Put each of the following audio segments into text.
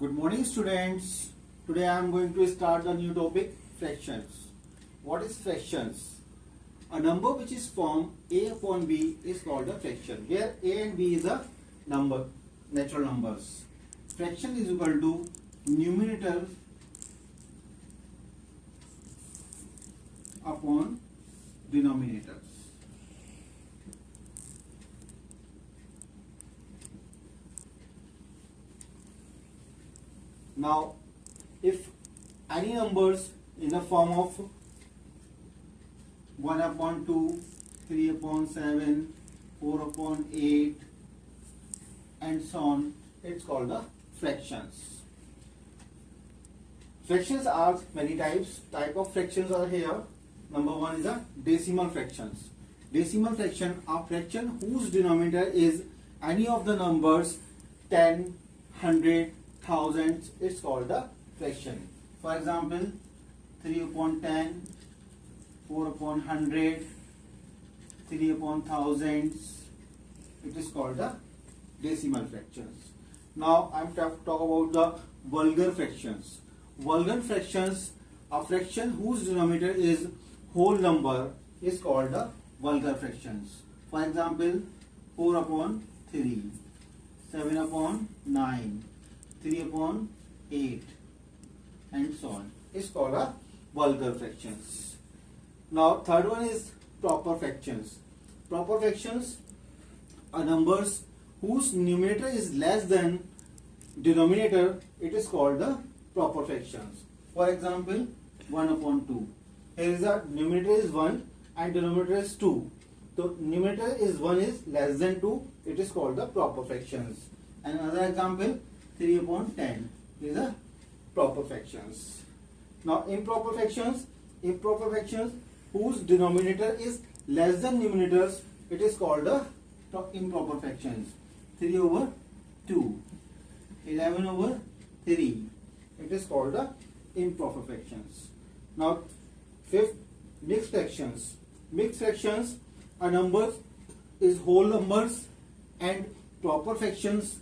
Good morning, students. Today I am going to start the new topic, fractions. What is fractions? A number which is formed a upon b is called a fraction, where a and b is a number, natural numbers. Fraction is equal to numerator upon denominators. Now, if any numbers in the form of 1 upon 2, 3 upon 7, 4 upon 8, and so on, it's called the fractions. Fractions are many types. Type of fractions are here. Number one is the decimal fractions. Decimal fraction, a fraction whose denominator is any of the numbers 10, 100, thousands, it's called a fraction. For example, 3 upon 10, 4 upon 100, 3 upon thousands, it is called the decimal fractions. Now I am talk about the vulgar fractions. Vulgar fractions, a fraction whose denominator is whole number is called the vulgar fractions. For example, 4 upon 3, 7 upon 9, 3 upon 8, and so on. It's called a vulgar fractions. Now third one is proper fractions. Proper fractions are numbers whose numerator is less than denominator. It is called the proper fractions. For example, 1 upon 2. Here is the numerator is 1 and denominator is 2. So numerator is 1 is less than 2. It is called the proper fractions. And another example, 3 upon 10 is a proper fractions. Now improper fractions whose denominator is less than numerators, it is called the improper fractions. 3 over 2, 11 over 3, it is called the improper fractions. Now fifth, mixed fractions. Mixed fractions are numbers is whole numbers and proper fractions.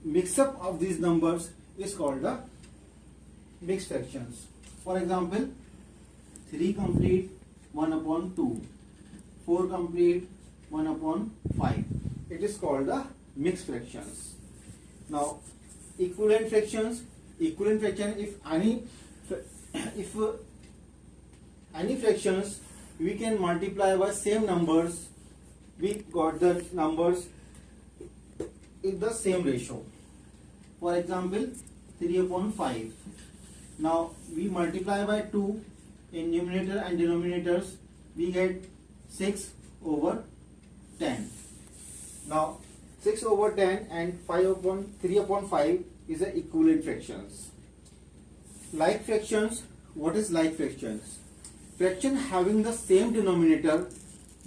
Mix up of these numbers is called the mixed fractions. For example, 3 complete 1 upon 2, 4 complete 1 upon 5. It is called the mixed fractions. Now equivalent fractions. Equivalent fraction, if any fractions we can multiply by same numbers, we got the numbers in the same ratio. For example, 3 upon 5. Now we multiply by 2 in numerator and denominators, we get 6 over 10. Now 6 over 10 and 3 upon 5 is the equivalent fractions. Like fractions, what is like fractions? Fraction having the same denominator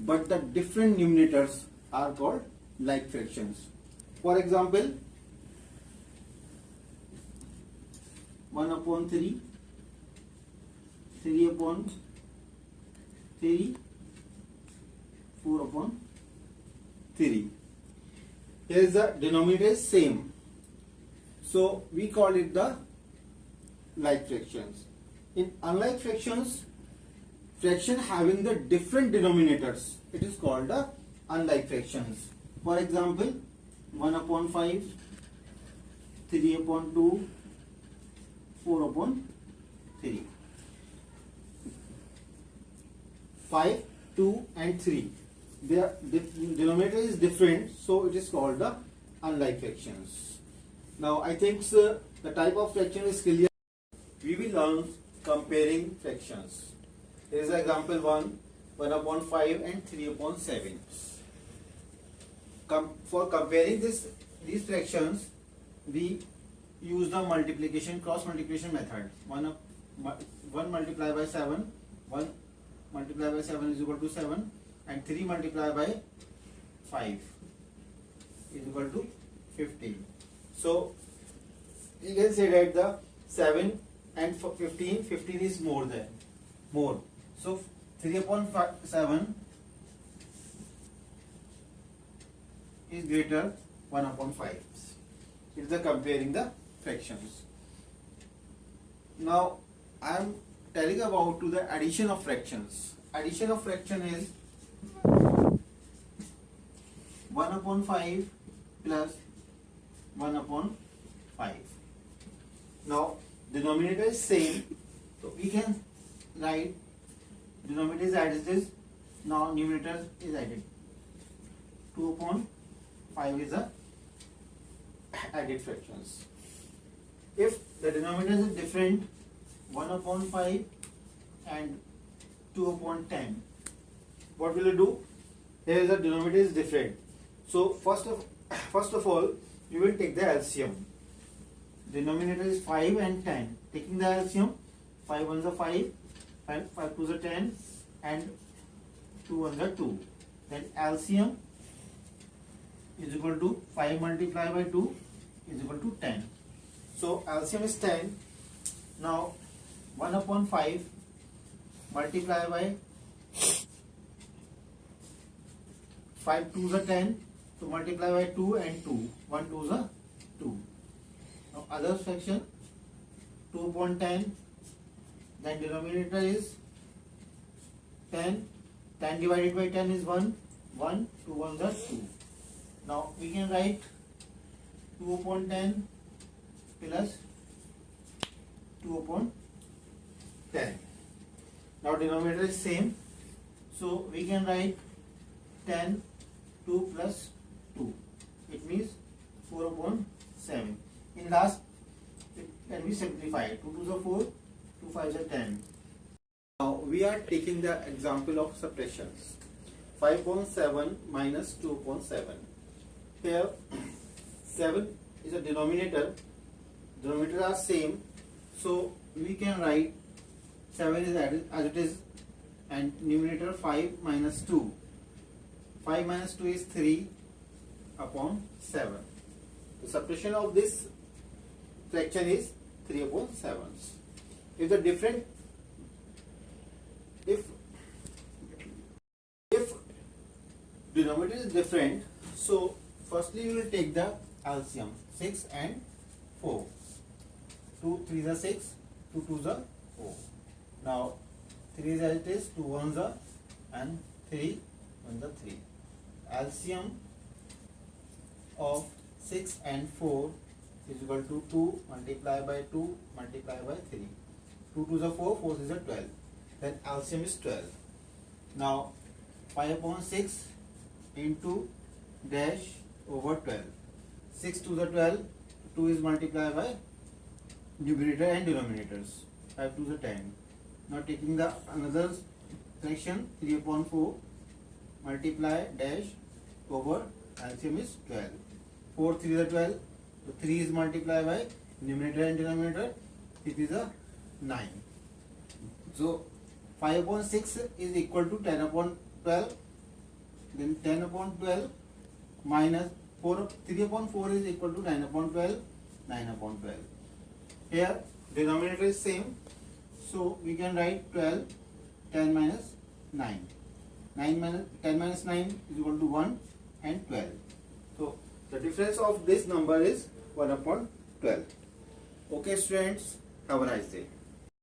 but the different numerators are called like fractions. For example, 1 upon 3, 3 upon 3, 4 upon 3. Here is the denominator is same. So we call it the like fractions. In unlike fractions, fraction having the different denominators, it is called the unlike fractions. For example, 1 upon 5, 3 upon 2, 4 upon 3. 5, 2 and 3. Their denominator is different, so it is called the unlike fractions. Now I think the type of fraction is clear. We will learn comparing fractions. Here is example 1, 1 upon 5 and 3 upon 7. For comparing these fractions, we use the multiplication, cross multiplication method. 1 multiplied by 7, 1 multiplied by 7 is equal to 7, and 3 multiplied by 5 is equal to 15. So you can say that the 7 and 15 is more. So 3 upon 7 is greater 1 upon 5. It is the comparing the fractions. Now I am telling about to the addition of fractions. Addition of fraction is 1 upon 5 plus 1 upon 5. Now denominator is same, so we can write denominator is added this. Now numerator is added. 2 upon 5 is the added fractions. If the denominator is different, 1 upon 5 and 2 upon 10, what will you do? Here the denominator is different. So first of all, you will take the LCM. Denominator is 5 and 10. Taking the LCM, 5 ones are 5, 5 twos are 10, and 2 ones are 2. Then LCM is equal to 5 multiplied by 2 is equal to 10. So LCM is 10. Now 1 upon 5 multiplied by 5 twos are 10. So multiply by 2 and 2. 1 twos are 2. Now other fraction 2 upon 10. Then denominator is 10. 10 divided by 10 is 1. 1. 2 ones are 2. Now we can write 2 upon 10 plus 2 upon 10. Now denominator is same. So we can write 10, 2 plus 2. It means 4 upon 7. In last, it can be simplified. 2 twos are 4, 2 fives are 10. Now we are taking the example of subtractions. 5 upon 7 minus 2 upon 7. Here 7 is a denominator. Denominators are same. So we can write 7 is added as it is, and numerator 5 minus 2. 5 minus 2 is 3 upon 7. The subtraction of this fraction is 3 upon 7. If the different, if denominator is different, so firstly you will take the LCM 6 and 4. 2 3s are 6, 2 2s are 4. Now 3 is as it is, 2 1s are, and 3 1s are 3. LCM of 6 and 4 is equal to 2 multiplied by 2 multiplied by 3. 2 2s are 4, 4 is 12. Then LCM is 12. Now 5 upon 6 into dash over 12. 6 2s are 12. 2 is multiplied by numerator and denominators. 5 2s are 10. Now taking the another fraction, 3 upon 4 multiply dash over LCM is 12. 4 3 is 12. So 3 is multiplied by numerator and denominator. It is a 9. So 5 upon 6 is equal to 10 upon 12. Then 10 upon 12 minus 4, 3 upon 4 is equal to 9 upon 12, 9 upon 12. Here denominator is same. So we can write 12, 10 minus 9. 9 minus 10 minus 9 is equal to 1 and 12. So the difference of this number is 1 upon 12. Okay students, have a nice day.